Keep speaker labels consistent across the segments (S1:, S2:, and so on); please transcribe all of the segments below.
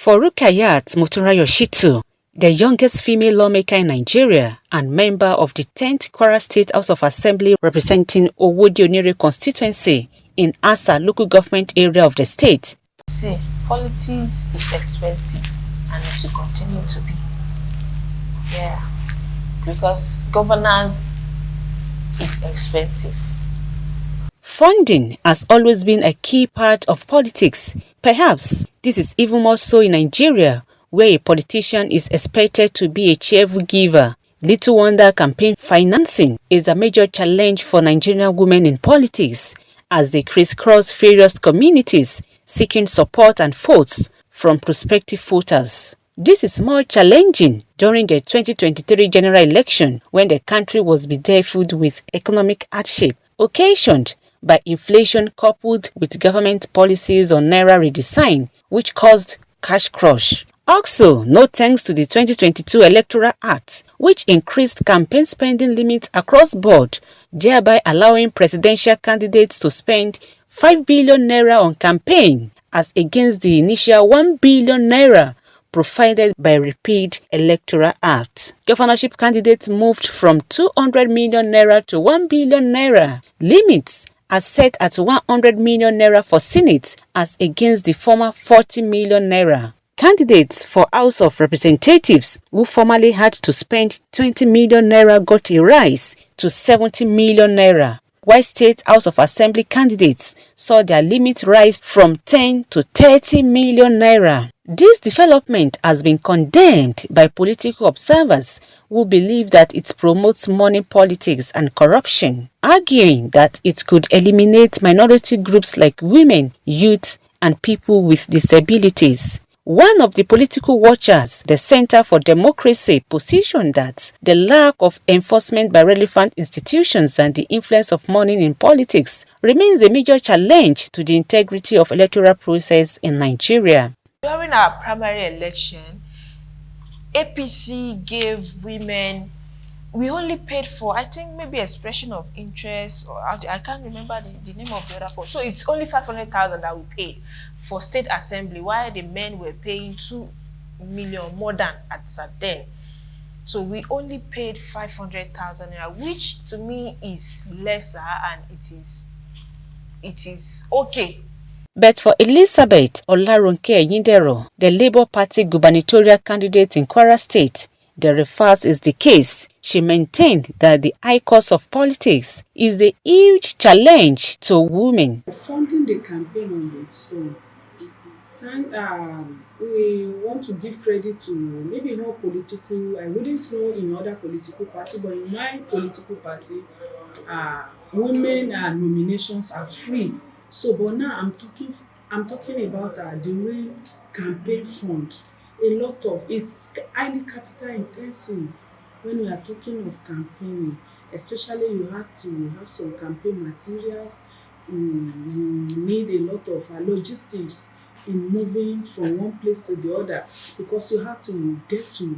S1: For Rukayat Moturayoshitu, the youngest female lawmaker in Nigeria and member of the 10th Kwara State House of Assembly representing Owodionere constituency in Asa local government area of the state.
S2: See, politics is expensive and it will continue to be. Yeah, because governance is expensive.
S1: Funding has always been a key part of politics. Perhaps this is even more so in Nigeria, where a politician is expected to be a cheerful giver. Little wonder campaign financing is a major challenge for Nigerian women in politics, as they crisscross various communities seeking support and votes from prospective voters. This is more challenging during the 2023 general election, when the country was bedeviled with economic hardship occasioned by inflation coupled with government policies on naira redesign, which caused cash crush. Also, no thanks to the 2022 Electoral Act, which increased campaign spending limits across board, thereby allowing presidential candidates to spend 5 billion naira on campaign, as against the initial 1 billion naira provided by repealed Electoral Act. Governorship candidates moved from 200 million naira to 1 billion naira. Limits are set at 100 million naira for Senate, as against the former 40 million naira. Candidates for House of Representatives who formerly had to spend 20 million naira got a rise to 70 million naira, while State House of Assembly candidates saw their limit rise from 10 to 30 million naira. This development has been condemned by political observers who believe that it promotes money politics and corruption, arguing that it could eliminate minority groups like women, youth, and people with disabilities. One of the political watchers, the Center for Democracy, positioned that the lack of enforcement by relevant institutions and the influence of money in politics remains a major challenge to the integrity of electoral process in Nigeria.
S2: During our primary election, APC gave women, we only paid for, I think, maybe expression of interest, or I can't remember the name of the other form. So it's only 500,000 that we paid for state assembly, while the men were paying 2 million more than at then. So we only paid 500,000 naira, which to me is lesser, and it is okay.
S1: But for Elizabeth Olaronke Yindero, the Labour Party gubernatorial candidate in Kwara State, the reverse is the case. She maintained that the high cost of politics is a huge challenge to women.
S3: Funding the campaign on its own, we want to give credit to maybe not political, I wouldn't know in other political party, but in my political party, women nominations are free. So, but now I'm talking about the real campaign fund. It's highly capital intensive when we are talking of campaigning. Especially, you have to have some campaign materials. You need a lot of logistics in moving from one place to the other, because you have to get to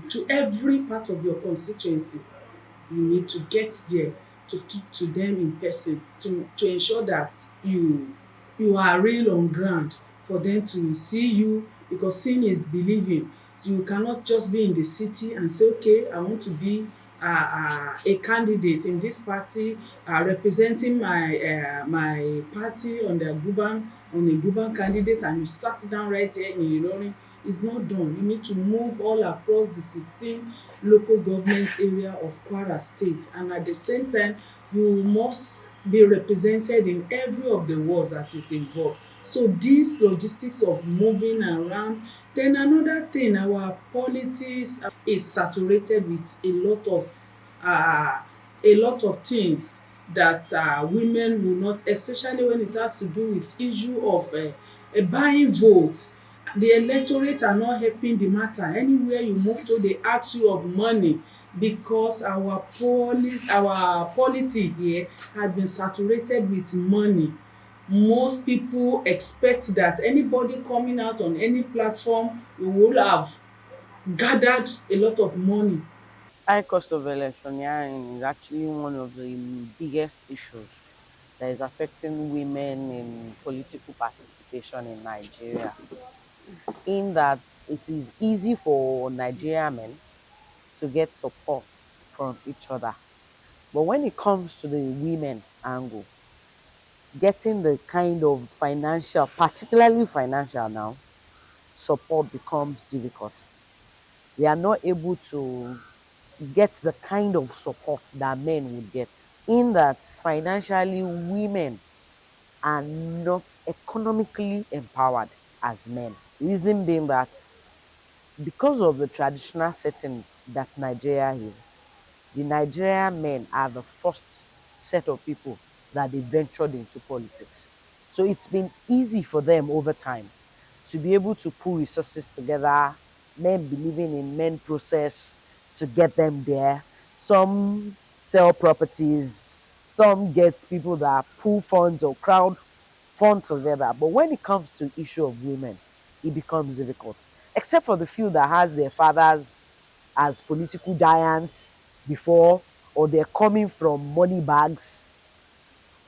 S3: to every part of your constituency. You need to get there to talk to them in person, to ensure that you are real on ground, for them to see you, because seeing is believing. So you cannot just be in the city and say, okay, I want to be a candidate in this party, representing my party on a Guban candidate, and you sat down right here in Ilorin. It's not done. You need to move all across the 16 local government area of Kwara State, and at the same time, you must be represented in every of the wards that is involved. So this logistics of moving around. Then another thing, our politics is saturated with a lot of things that women will not, especially when it has to do with issue of buying votes. The electorate are not helping the matter. Anywhere you move to, they ask you of money, because our polity here has been saturated with money. Most people expect that anybody coming out on any platform will have gathered a lot of money.
S4: High cost of electioneering is actually one of the biggest issues that is affecting women in political participation in Nigeria, in that it is easy for Nigerian men to get support from each other. But when it comes to the women angle, getting the kind of financial, particularly financial now, support becomes difficult. They are not able to get the kind of support that men would get. In that financially, women are not economically empowered as men. Reason being that because of the traditional setting that Nigeria is, the Nigerian men are the first set of people that they ventured into politics. So it's been easy for them over time to be able to pull resources together, men believing in men process to get them there. Some sell properties, some get people that pull funds or crowd fund together. But when it comes to issue of women, it becomes difficult. Except for the few that has their fathers as political giants before, or they're coming from money bags,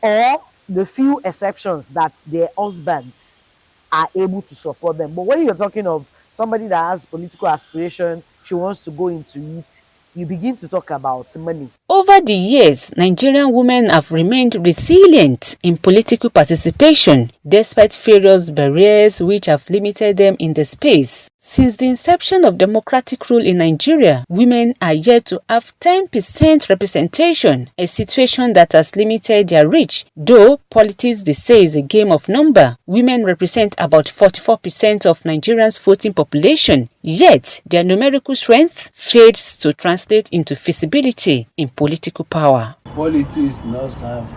S4: or the few exceptions that their husbands are able to support them. But when you're talking of somebody that has political aspiration, she wants to go into it, you begin to talk about money.
S1: Over the years, Nigerian women have remained resilient in political participation despite various barriers which have limited them in the space. Since the inception of democratic rule in Nigeria, women are yet to have 10% representation, a situation that has limited their reach. Though politics, they say, is a game of number, women represent about 44% of Nigerians' voting population, yet their numerical strength fails to translate into feasibility in political power.
S5: Politics now serve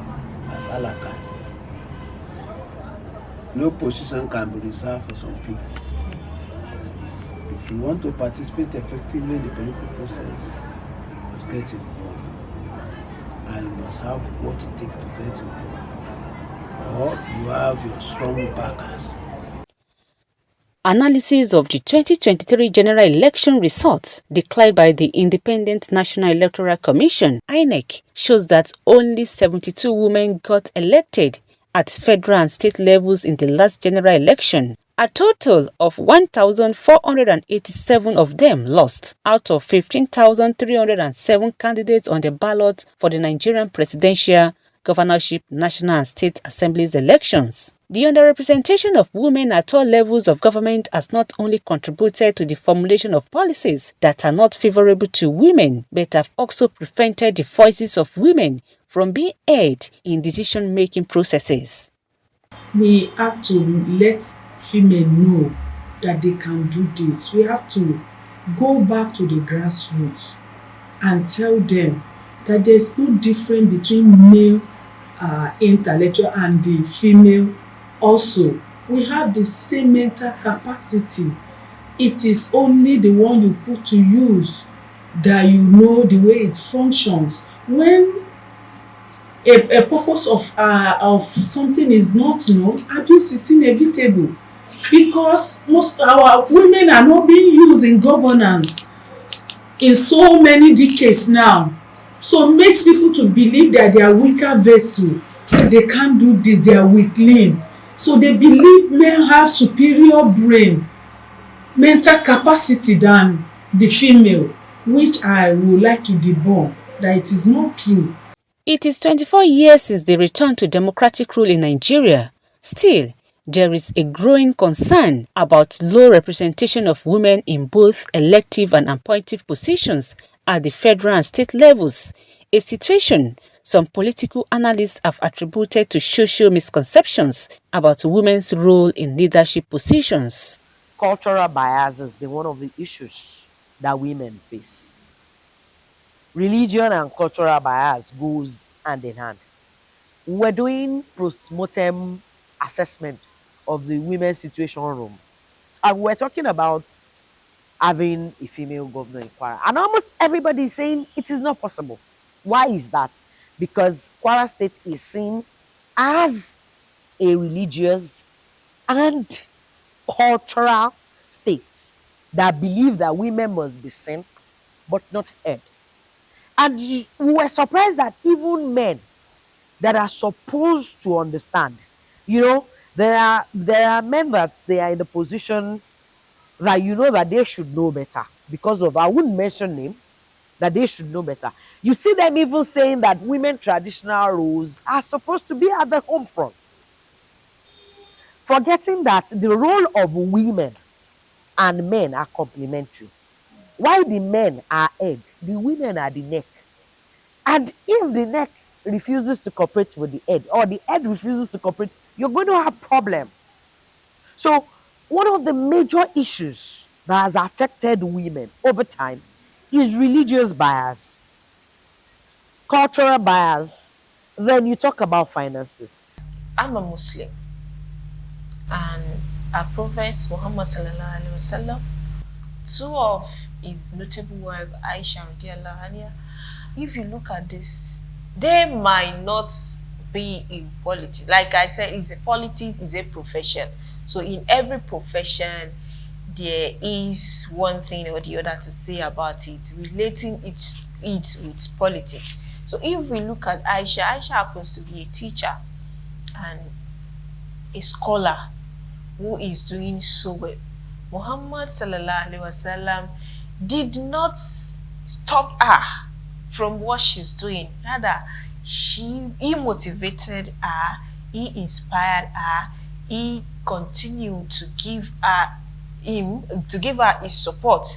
S5: as a la carte. No position can be reserved for some people. If you want to participate effectively in the political process, you must get involved. And you must have what it takes to get involved. Or you have your strong backers.
S1: Analysis of the 2023 general election results declared by the Independent National Electoral Commission (INEC) shows that only 72 women got elected at federal and state levels in the last general election. A total of 1,487 of them lost out of 15,307 candidates on the ballot for the Nigerian presidential, governorship, national and state assemblies elections. The underrepresentation of women at all levels of government has not only contributed to the formulation of policies that are not favorable to women, but have also prevented the voices of women from being heard in decision-making processes.
S3: We have to let female know that they can do this. We have to go back to the grassroots and tell them that there's no difference between male intellectual and the female also. We have the same mental capacity. It is only the one you put to use that you know the way it functions. When a purpose of something is not known, abuse is inevitable, because most our women are not being used in governance in so many decades now. So it makes people to believe that they are weaker vessel, they can't do this, they are weakling. So they believe men have superior brain, mental capacity than the female, which I would like to debunk that it is not true.
S1: It is 24 years since the return to democratic rule in Nigeria. Still, there is a growing concern about low representation of women in both elective and appointive positions at the federal and state levels, a situation some political analysts have attributed to social misconceptions about women's role in leadership positions.
S4: Cultural bias has been one of the issues that women face. Religion and cultural bias goes hand in hand. We're doing post-mortem assessment of the women's situation room, and we're talking about having a female governor in Kwara. And almost everybody is saying it is not possible. Why is that? Because Kwara State is seen as a religious and cultural state that believe that women must be seen but not heard. And we were surprised that even men that are supposed to understand. You know, there are men that they are in the position that you know that they should know better because of, I wouldn't mention name, that they should know better. You see them even saying that women traditional roles are supposed to be at the home front, forgetting that the role of women and men are complementary. While the men are head, the women are the neck. And if the neck refuses to cooperate with the head, or the head refuses to cooperate, you're going to have problem. So one of the major issues that has affected women over time is religious bias, cultural bias. Then you talk about finances.
S2: I'm a Muslim, and our Prophet Muhammad sallallahu alaihi wasallam, two of his notable wives, Aisha radiallahu anha, if you look at this, they might not be in politics. Like I said, politics is a profession. So in every profession, there is one thing or the other to say about it, relating it with politics. So if we look at Aisha, Aisha happens to be a teacher and a scholar who is doing so well. Muhammad sallallahu alaihi wasallam did not stop her from what she's doing. Rather, he motivated her, he inspired her, he continued to give her his support.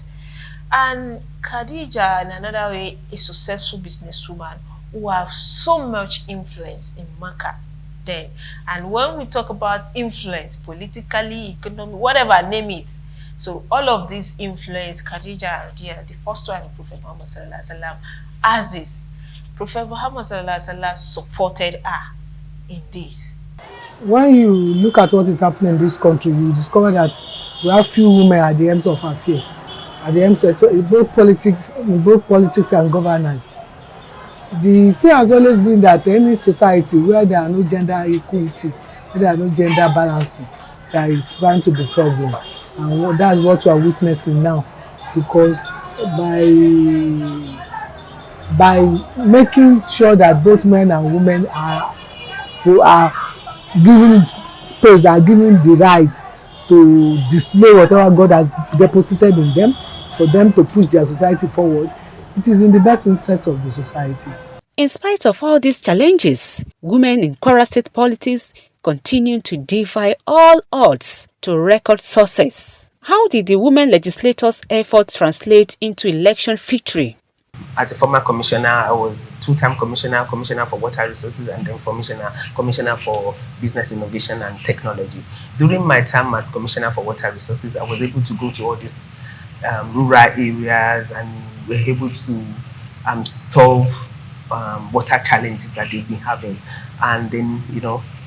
S2: And Khadija, in another way, a successful businesswoman who have so much influence in Makkah then. And when we talk about influence, politically, economic, whatever, name it. So all of this influence, Khadija, the first one, Prophet Muhammad sallallahu alaihi wasallam, as this. Prophet Muhammad sallallahu alaihi wasallam supported her in this.
S6: When you look at what is happening in this country, you discover that we have few women at the ends of affair, at the ends of, so in both politics and governance. The fear has always been that any society where there are no gender equality, where there are no gender balancing, there is bound to be problem. And that's what we are witnessing now, because by making sure that both men and women who are given space, are given the right to display whatever God has deposited in them, for them to push their society forward, it is in the best interest of the society.
S1: In spite of all these challenges, women in Kwara State politics continue to defy all odds to record success. How did the women legislators' efforts translate into election victory?
S7: As a former commissioner, I was two-time commissioner for water resources, and then commissioner for business innovation and technology. During my time as commissioner for water resources, I was able to go to all these rural areas, and were able to solve water challenges that they've been having. And then,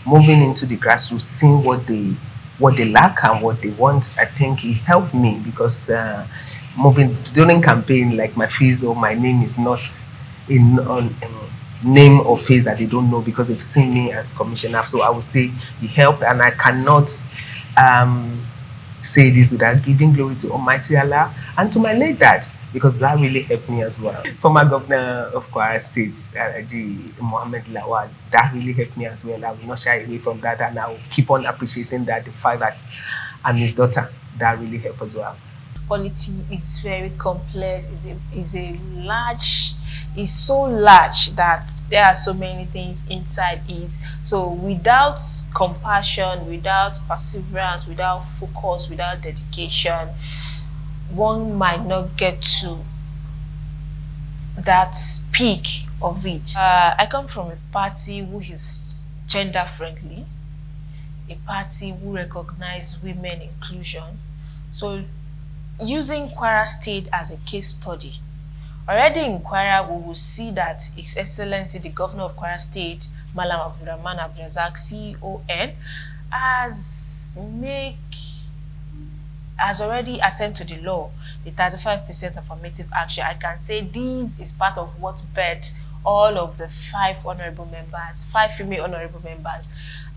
S7: moving into the grassroots, seeing what they lack and what they want, I think it helped me, because moving during campaign, like my face or my name is not in name or face that they don't know, because they've seen me as commissioner. So I would say it helped, and I cannot say this without giving glory to Almighty Allah and to my late dad, because that really helped me as well. Former governor of Kwara State, Mohammed Lawal, that really helped me as well. I will not shy away from that, and I will keep on appreciating that, the fact that I'm his daughter, that really helped as well.
S2: Politics is very complex, is so large that there are so many things inside it. So without compassion, without perseverance, without focus, without dedication, one might not get to that peak of it. I come from a party who is gender friendly, a party who recognizes women inclusion. So using Kwara State as a case study, already in Kwara we will see that His Excellency the Governor of Kwara State, Malam Abdurrahman Abdrazak, CON, has already assent to the law, the 35% affirmative action. I can say this is part of what birthed all of the five female honorable members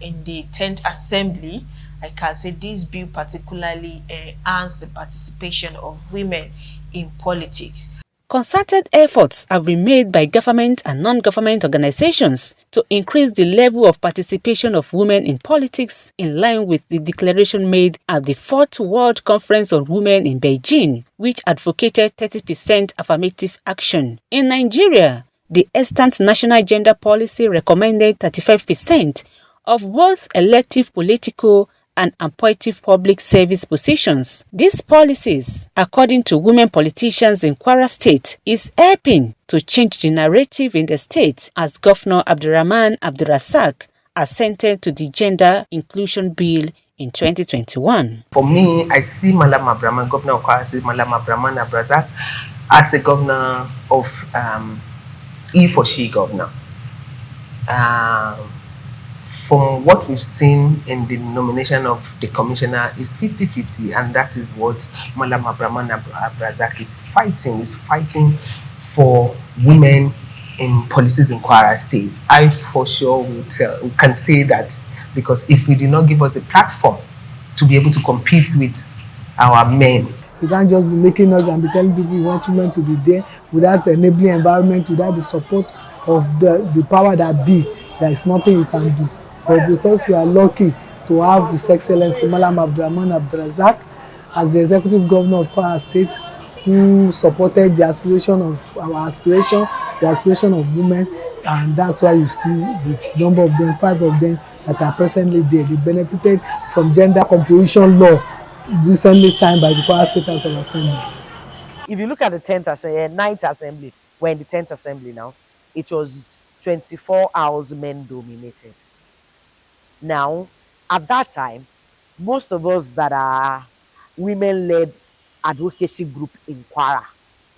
S2: in the 10th Assembly. I can say this bill particularly enhanced the participation of women in politics.
S1: Concerted efforts have been made by government and non-government organizations to increase the level of participation of women in politics in line with the declaration made at the 4th World Conference on Women in Beijing, which advocated 30% affirmative action. In Nigeria, the extant National Gender Policy recommended 35% of both elective political and appointive public service positions. These policies, according to women politicians in Kwara State, is helping to change the narrative in the state, as Governor Abdurrahman Abdurrazak assented to the Gender Inclusion Bill in 2021.
S7: For me, I see Malam Abrahman, Governor of Kwara State, Malam Abrahman Abdurrazak, as a governor of he for she governor. From what we've seen in the nomination of the commissioner is 50-50, and that is what Malam Abrahman Abdurrazak is fighting. Is fighting for women in policies in Kwara State. I for sure we can say that, because if we do not give us a platform to be able to compete with our men.
S6: You can't just be making us and be telling people you want women to be there without the enabling environment, without the support of the power that be. There is nothing you can do. But because we are lucky to have His Excellency Malam Abdurrahman Abdurrazak as the executive governor of Kwara State, who supported the aspiration of our aspiration, the aspiration of women, and that's why you see the number of them, 5 of them that are presently there. They benefited from gender composition law recently signed by the Kwara State House of Assembly.
S4: If you look at the 9th assembly, we're in the 10th assembly now, it was 24 hours men dominated. Now, at that time, most of us that are women-led advocacy group in Kwara,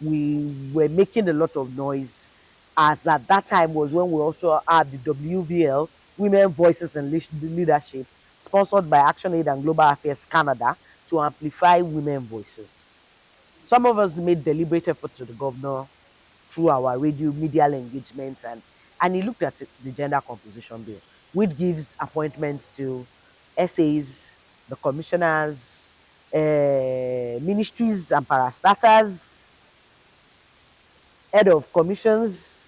S4: we were making a lot of noise, as at that time was when we also had the WVL, Women Voices and Leadership, sponsored by ActionAid and Global Affairs Canada, to amplify women voices. Some of us made deliberate effort to the governor through our radio media engagement, and he looked at the gender composition bill, which gives appointments to SAs, the commissioners, ministries and parastatals, head of commissions,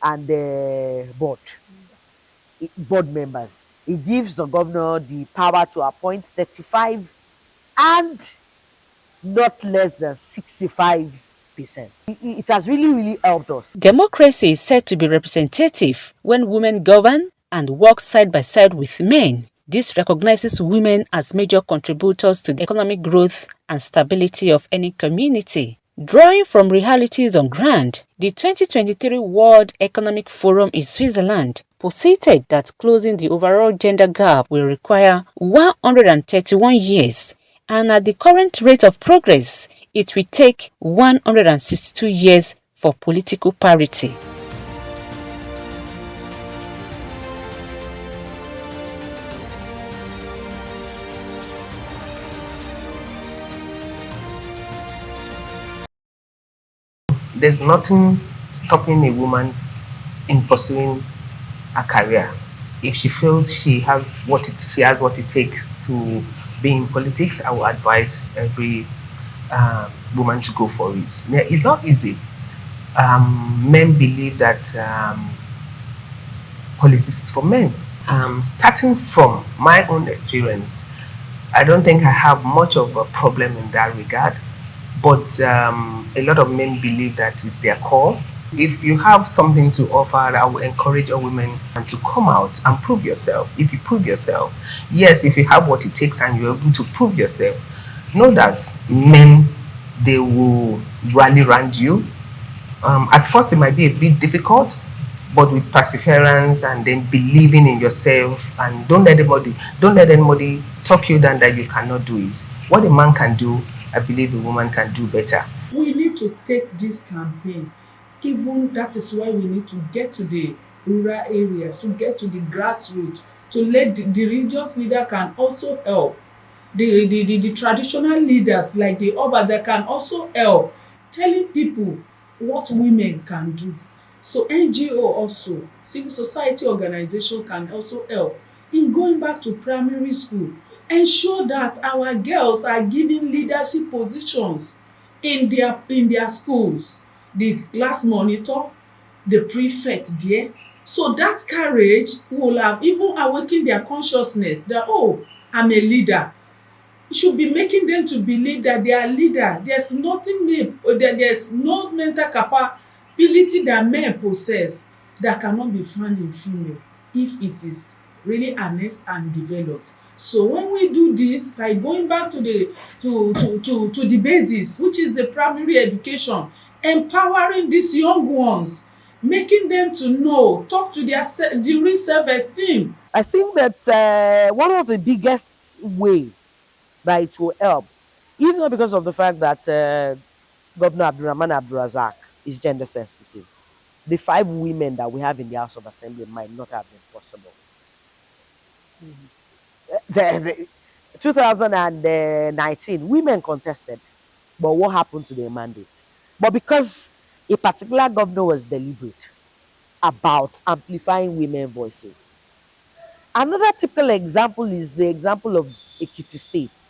S4: and board members. It gives the governor the power to appoint 35 and not less than 65%. It has really helped us.
S1: Democracy is said to be representative when women govern and work side by side with men. This recognizes women as major contributors to the economic growth and stability of any community. Drawing from realities on ground, the 2023 World Economic Forum in Switzerland posited that closing the overall gender gap will require 131 years, and at the current rate of progress, it will take 162 years for political parity.
S7: There's nothing stopping a woman in pursuing a career. If she feels she has what it takes to be in politics, I will advise every woman to go for it. It's not easy. Men believe that politics is for men. Starting from my own experience, I don't think I have much of a problem in that regard. But a lot of men believe that it's their call. If you have something to offer, I will encourage all women to come out and prove yourself. If you prove yourself, yes, if you have what it takes and you're able to prove yourself, know that men, they will rally around you. At first, it might be a bit difficult, but with perseverance and then believing in yourself, and don't let anybody talk you down that you cannot do it. What a man can do, I believe a woman can do better.
S3: We need to take this campaign. Even that is why we need to get to the rural areas, to get to the grassroots, to let the religious leader can also help. The traditional leaders like the Oba that can also help telling people what women can do. So NGO also, civil society organization can also help in going back to primary school. Ensure that our girls are given leadership positions in their schools. the class monitor, the prefect there. So that carriage will have even awakened their consciousness that, oh, I'm a leader. It should be making them to believe that they are leader. There's nothing there's no mental capability that men possess that cannot be found in female if it is really harnessed and developed. So when we do this by going back to the basis, which is the primary education, empowering these young ones, making them to know, talk to their real self-esteem.
S4: I think that one of the biggest way that it will help, even though because of the fact that Governor Abdulrahman Abdulrazak is gender sensitive, the 5 women that we have in the House of Assembly might not have been possible. The 2019, women contested, but what happened to their mandate? But because a particular governor was deliberate about amplifying women voices. Another typical example is the example of Ekiti State.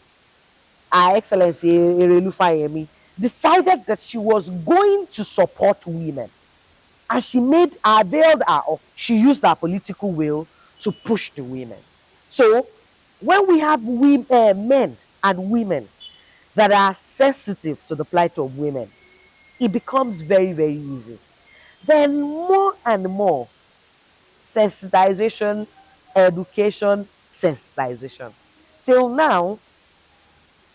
S4: Her Excellency Erelu Fayemi decided that she was going to support women. And she availed her up. She used her political will to push the women. So when we have men and women that are sensitive to the plight of women, it becomes very, very easy. Then more and more sensitization, education, sensitization. Till now,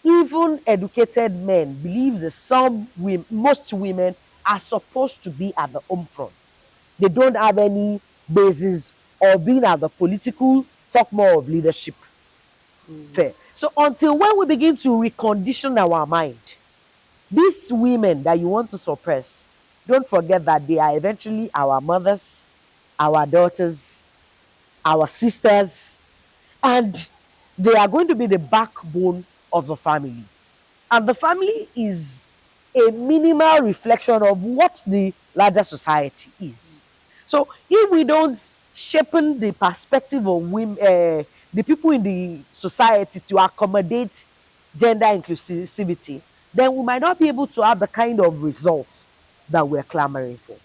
S4: even educated men believe that most women are supposed to be at the home front. They don't have any basis of being at the political, talk more of leadership. Fair. So until when we begin to recondition our mind, these women that you want to suppress, don't forget that they are eventually our mothers, our daughters, our sisters, and they are going to be the backbone of the family. And the family is a minimal reflection of what the larger society is. So if we don't sharpen the perspective of women, the people in the society to accommodate gender inclusivity, then we might not be able to have the kind of results that we're clamoring for.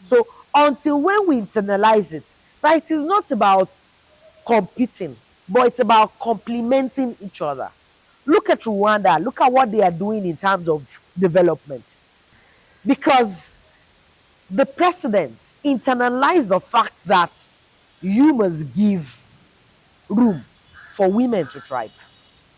S4: So until when we internalize it, right, it is not about competing, but it's about complementing each other. Look at Rwanda. Look at what they are doing in terms of development. Because the presidents internalize the fact that you must give room for women to thrive.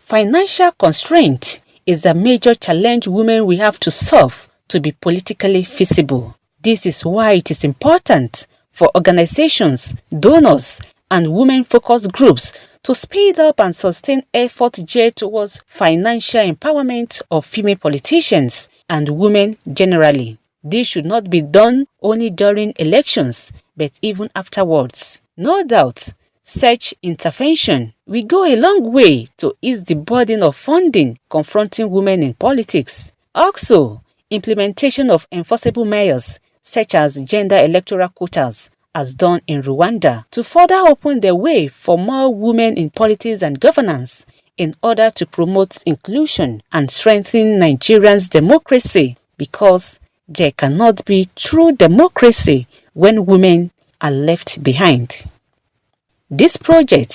S1: Financial constraint is a major challenge women will have to solve to be politically feasible. This is why it is important for organizations, donors, and women-focused groups to speed up and sustain efforts geared towards financial empowerment of female politicians and women generally. This should not be done only during elections, but even afterwards. No doubt, such intervention will go a long way to ease the burden of funding confronting women in politics. Also, implementation of enforceable measures such as gender electoral quotas as done in Rwanda to further open the way for more women in politics and governance in order to promote inclusion and strengthen Nigerians' democracy, because there cannot be true democracy when women are left behind. This project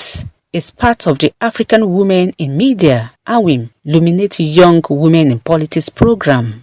S1: is part of the African Women in Media (AWIM) Luminate Young Women in Politics program.